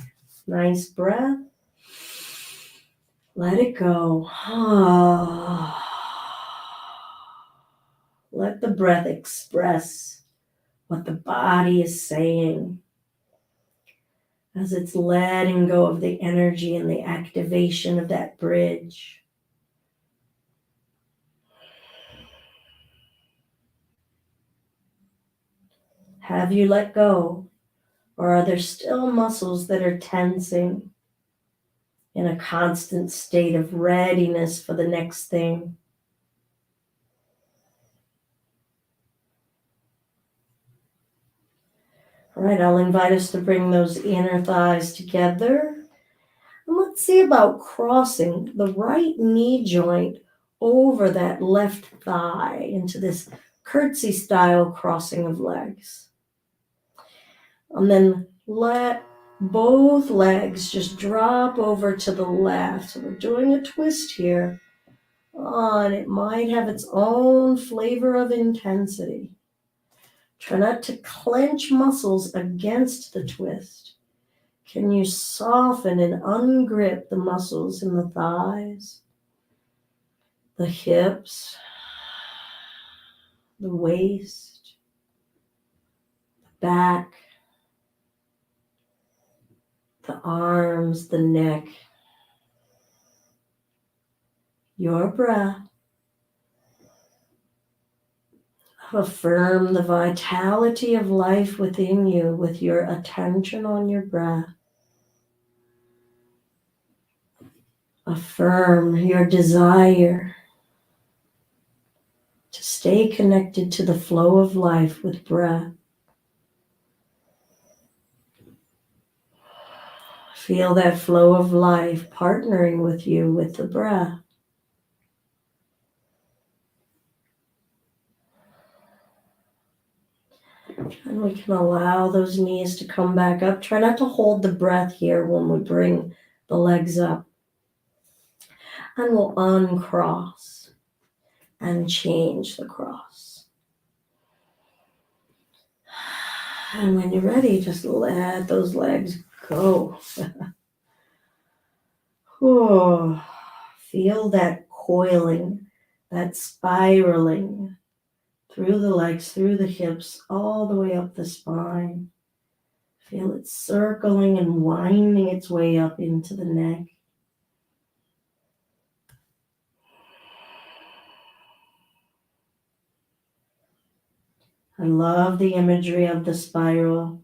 Nice breath. Let it go. Let the breath express what the body is saying as it's letting go of the energy and the activation of that bridge. Have you let go? Or are there still muscles that are tensing in a constant state of readiness for the next thing? All right, I'll invite us to bring those inner thighs together. And let's see about crossing the right knee joint over that left thigh into this curtsy style crossing of legs. And then let both legs just drop over to the left. So we're doing a twist here. And it might have its own flavor of intensity. Try not to clench muscles against the twist. Can you soften and ungrip the muscles in the thighs, the hips, the waist, the back, the arms, the neck? Your breath. Affirm the vitality of life within you with your attention on your breath. Affirm your desire to stay connected to the flow of life with breath. Feel that flow of life partnering with you with the breath. And we can allow those knees to come back up. Try not to hold the breath here when we bring the legs up. And we'll uncross and change the cross. And when you're ready, just let those legs go. Oh, feel that coiling, that spiraling through the legs, through the hips, all the way up the spine. Feel it circling and winding its way up into the neck. I love the imagery of the spiral,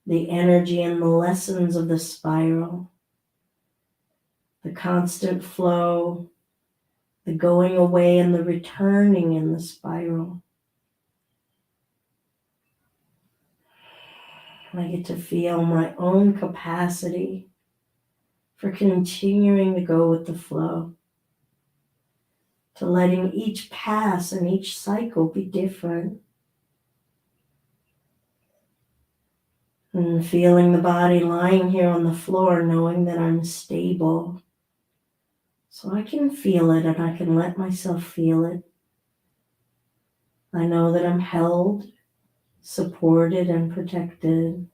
the energy and the lessons of the spiral, the constant flow, the going away and the returning in the spiral. I get to feel my own capacity for continuing to go with the flow, to letting each pass and each cycle be different. And feeling the body lying here on the floor, knowing that I'm stable. So I can feel it and I can let myself feel it. I know that I'm held, supported, and protected.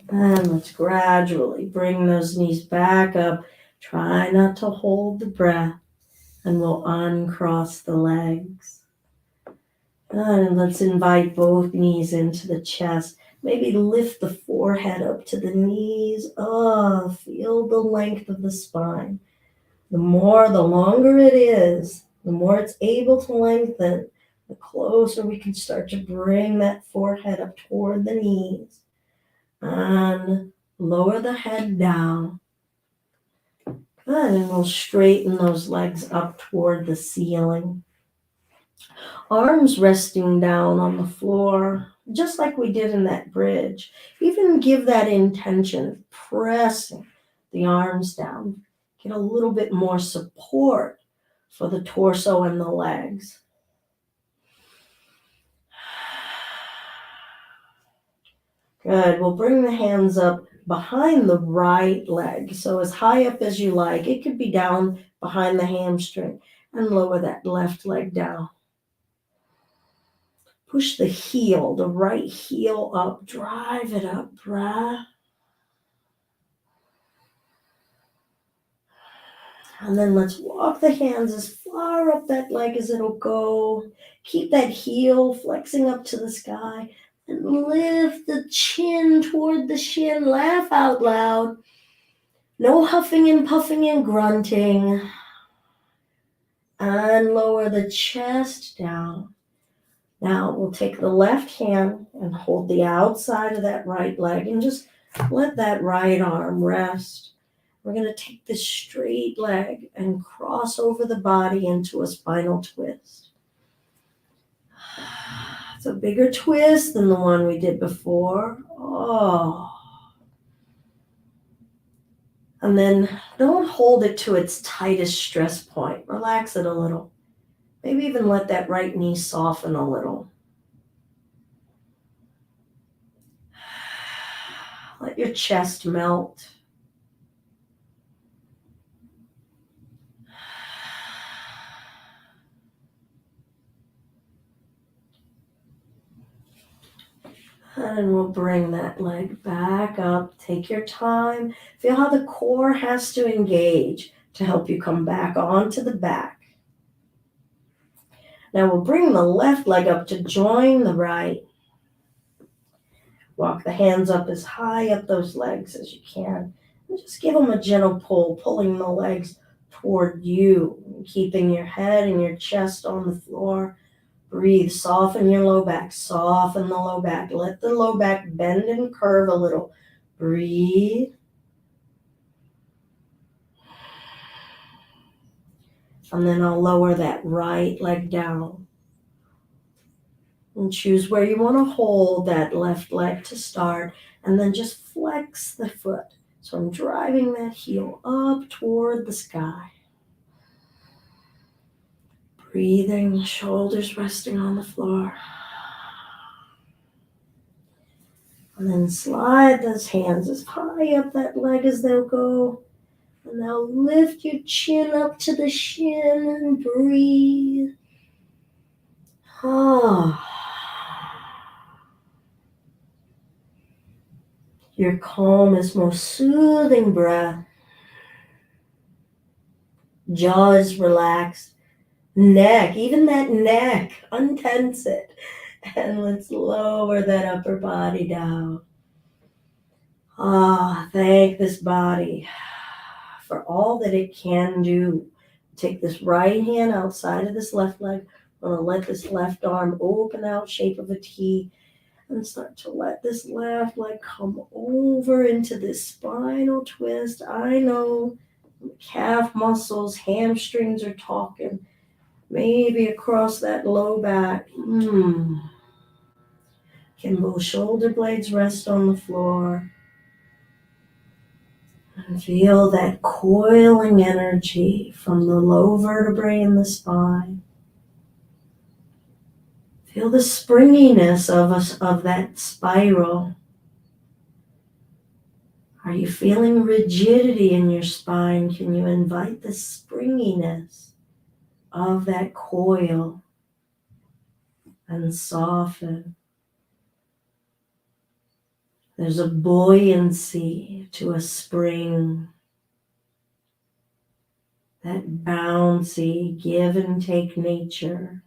And let's gradually bring those knees back up. Try not to hold the breath. And we'll uncross the legs. And let's invite both knees into the chest. Maybe lift the forehead up to the knees. Oh, feel the length of the spine. The longer it is, the more it's able to lengthen, the closer we can start to bring that forehead up toward the knees. And lower the head down. Good, and we'll straighten those legs up toward the ceiling. Arms resting down on the floor, just like we did in that bridge. Even give that intention of pressing the arms down. Get a little bit more support for the torso and the legs. Good. We'll bring the hands up behind the right leg. So as high up as you like. It could be down behind the hamstring. And lower that left leg down. Push the heel, the right heel up. Drive it up. Breath. And then let's walk the hands as far up that leg as it'll go. Keep that heel flexing up to the sky. And lift the chin toward the shin. Laugh out loud. No huffing and puffing and grunting. And lower the chest down. Now we'll take the left hand and hold the outside of that right leg and just let that right arm rest. We're going to take this straight leg and cross over the body into a spinal twist. It's a bigger twist than the one we did before. Oh. And then don't hold it to its tightest stress point. Relax it a little. Maybe even let that right knee soften a little. Let your chest melt. And we'll bring that leg back up. Take your time. Feel how the core has to engage to help you come back onto the back. Now we'll bring the left leg up to join the right. Walk the hands up as high up those legs as you can. And just give them a gentle pull, pulling the legs toward you, keeping your head and your chest on the floor. Breathe, soften your low back, soften the low back. Let the low back bend and curve a little. Breathe. And then I'll lower that right leg down. And choose where you want to hold that left leg to start. And then just flex the foot. So I'm driving that heel up toward the sky. Breathing, shoulders resting on the floor. And then slide those hands as high up that leg as they'll go. And now lift your chin up to the shin and breathe. Your calmest, most soothing breath. Jaws relaxed. Neck, even that neck, untense it. And let's lower that upper body down. Thank this body for all that it can do. Take this right hand outside of this left leg. I'm going to let this left arm open out, shape of a T, and start to let this left leg come over into this spinal twist. I know calf muscles, hamstrings are talking. Maybe across that low back. Can both shoulder blades rest on the floor? And feel that coiling energy from the low vertebrae in the spine. Feel the springiness of that spiral. Are you feeling rigidity in your spine? Can you invite the springiness of that coil and soften? There's a buoyancy to a spring. That bouncy give and take nature.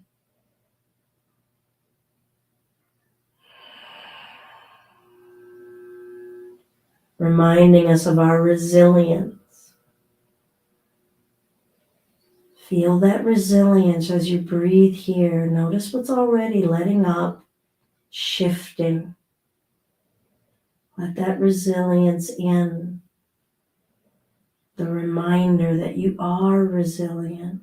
Reminding us of our resilience. Feel that resilience as you breathe here. Notice what's already letting up, shifting. Let that resilience in. The reminder that you are resilient.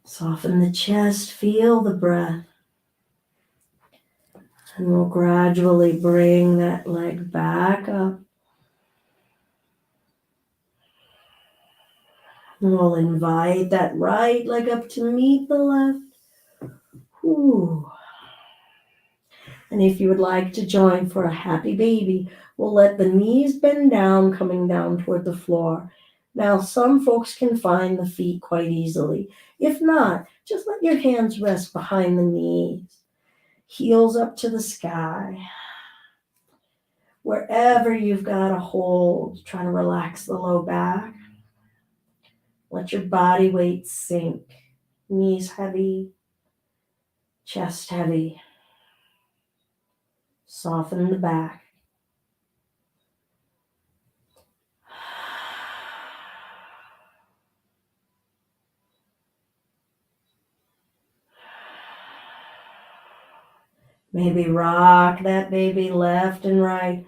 Soften the chest, feel the breath. And we'll gradually bring that leg back up. We'll invite that right leg up to meet the left. Ooh. And if you would like to join for a happy baby, we'll let the knees bend down, coming down toward the floor. Now, some folks can find the feet quite easily. If not, just let your hands rest behind the knees, heels up to the sky. Wherever you've got a hold, try to relax the low back. Let your body weight sink. Knees heavy, chest heavy. Soften the back. Maybe rock that baby left and right,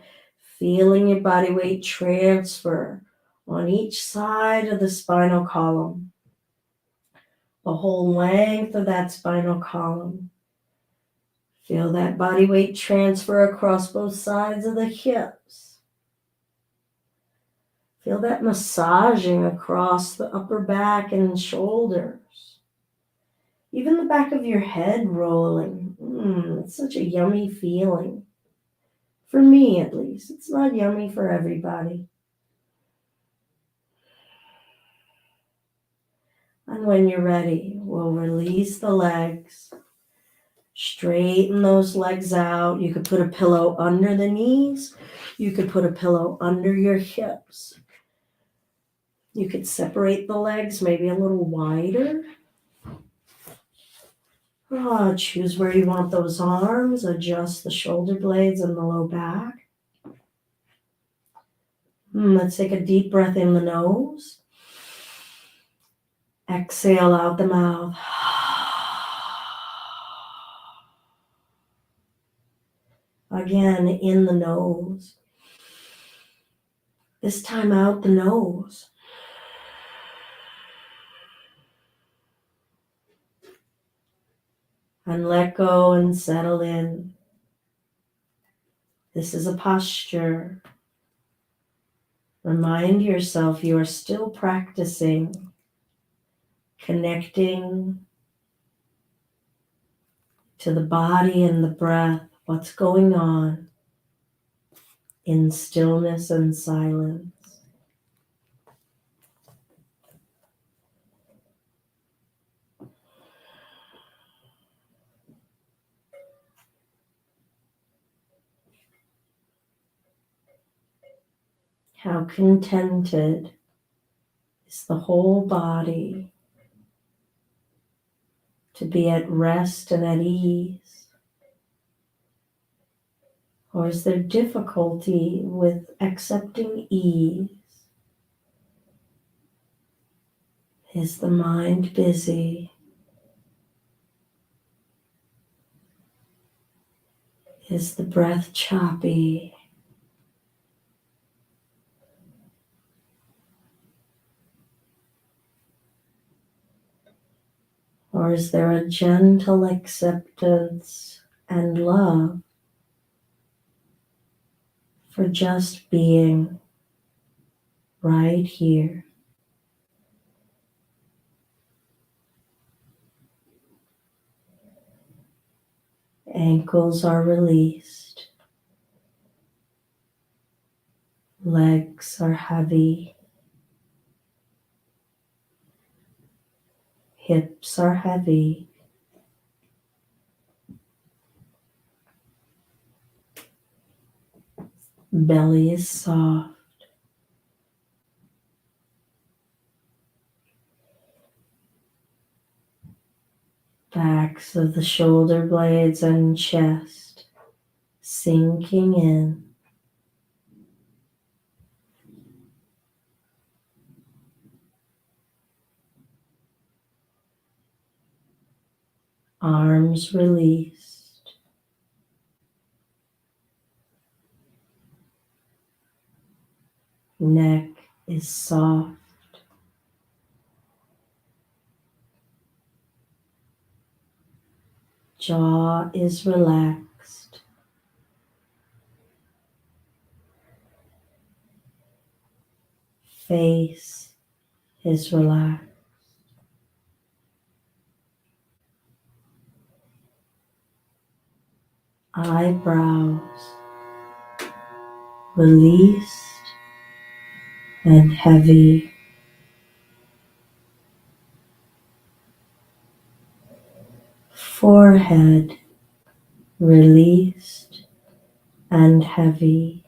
feeling your body weight transfer on each side of the spinal column, the whole length of that spinal column. Feel that body weight transfer across both sides of the hips. Feel that massaging across the upper back and shoulders. Even the back of your head rolling. It's such a yummy feeling. For me, at least. It's not yummy for everybody. And when you're ready, we'll release the legs. Straighten those legs out. You could put a pillow under the knees. You could put a pillow under your hips. You could separate the legs maybe a little wider. Choose where you want those arms. Adjust the shoulder blades and the low back. Let's take a deep breath in the nose. Exhale out the mouth. Again, in the nose. This time out the nose. And let go and settle in. This is a posture. Remind yourself you are still practicing connecting to the body and the breath, what's going on in stillness and silence. How contented is the whole body to be at rest and at ease? Or is there difficulty with accepting ease? Is the mind busy? Is the breath choppy? Or is there a gentle acceptance and love for just being right here? Ankles are released. Legs are heavy. Hips are heavy. Belly is soft. Backs of the shoulder blades and chest sinking in. Arms released. Neck is soft. Jaw is relaxed. Face is relaxed. Eyebrows released and heavy. forehead released and heavy.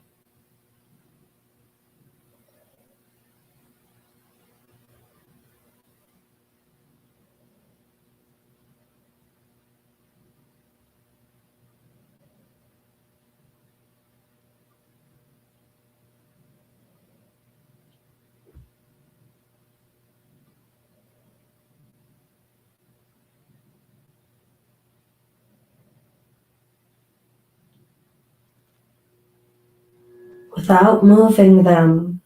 Without moving them,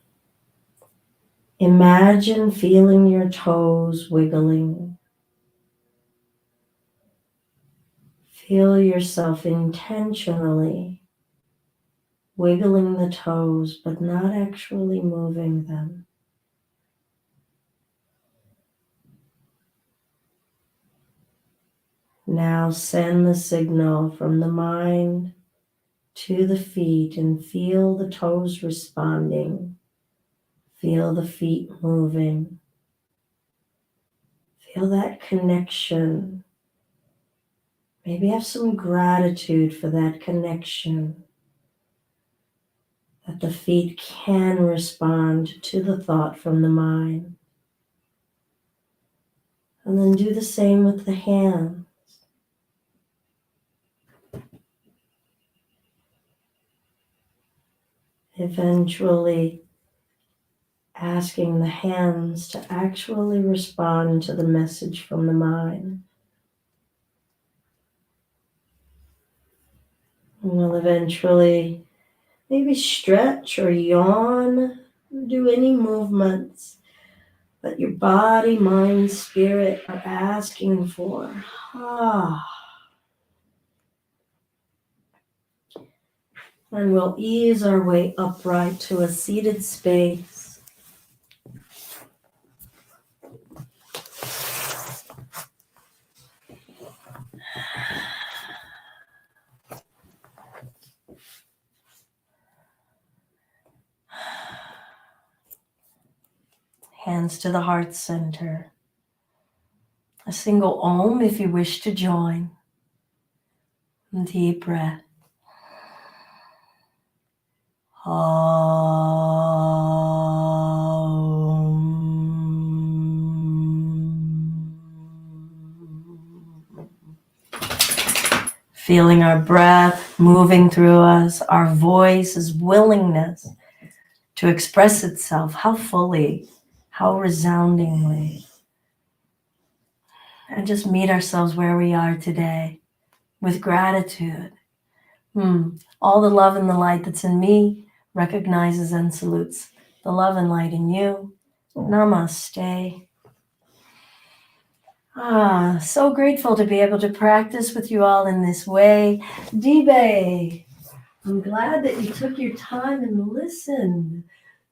imagine feeling your toes wiggling. Feel yourself intentionally wiggling the toes, but not actually moving them. Now send the signal from the mind to the feet and feel the toes responding. Feel the feet moving. Feel that connection. Maybe have some gratitude for that connection. That the feet can respond to the thought from the mind. And then do the same with the hands. Eventually asking the hands to actually respond to the message from the mind. And we'll eventually maybe stretch or yawn, do any movements that your body, mind, spirit are asking for. And we'll ease our way upright to a seated space. Hands to the heart center. A single Om if you wish to join. Deep breath. Feeling our breath moving through us, our voice's willingness to express itself, how fully, how resoundingly. And just meet ourselves where we are today with gratitude. All the love and the light that's in me recognizes and salutes the love and light in you. Namaste. So grateful to be able to practice with you all in this way. Dibe, I'm glad that you took your time and listened.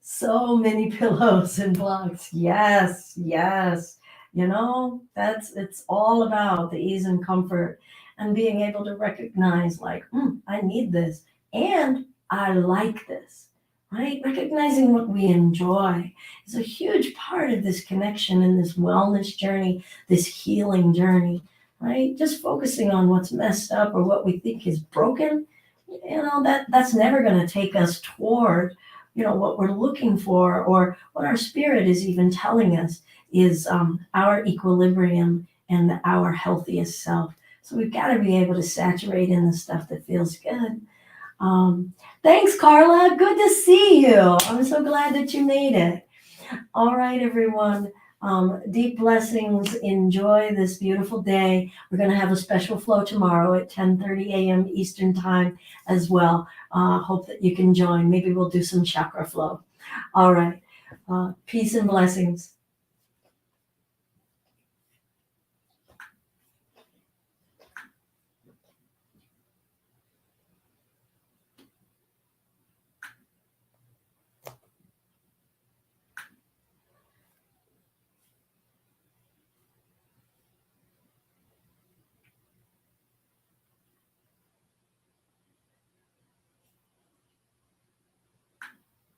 So many pillows and blocks. Yes, yes. You know, it's all about the ease and comfort and being able to recognize like, I need this and I like this, right? Recognizing what we enjoy is a huge part of this connection and this wellness journey, this healing journey, right? Just focusing on what's messed up or what we think is broken, that's never going to take us toward, what we're looking for or what our spirit is even telling us is our equilibrium and our healthiest self. So we've got to be able to saturate in the stuff that feels good. Thanks, Carla. Good to see you. I'm so glad that you made it. All right, everyone. Deep blessings. Enjoy this beautiful day. We're going to have a special flow tomorrow at 10:30 a.m. Eastern time as well. Hope that you can join. Maybe we'll do some chakra flow. All right. Peace and blessings.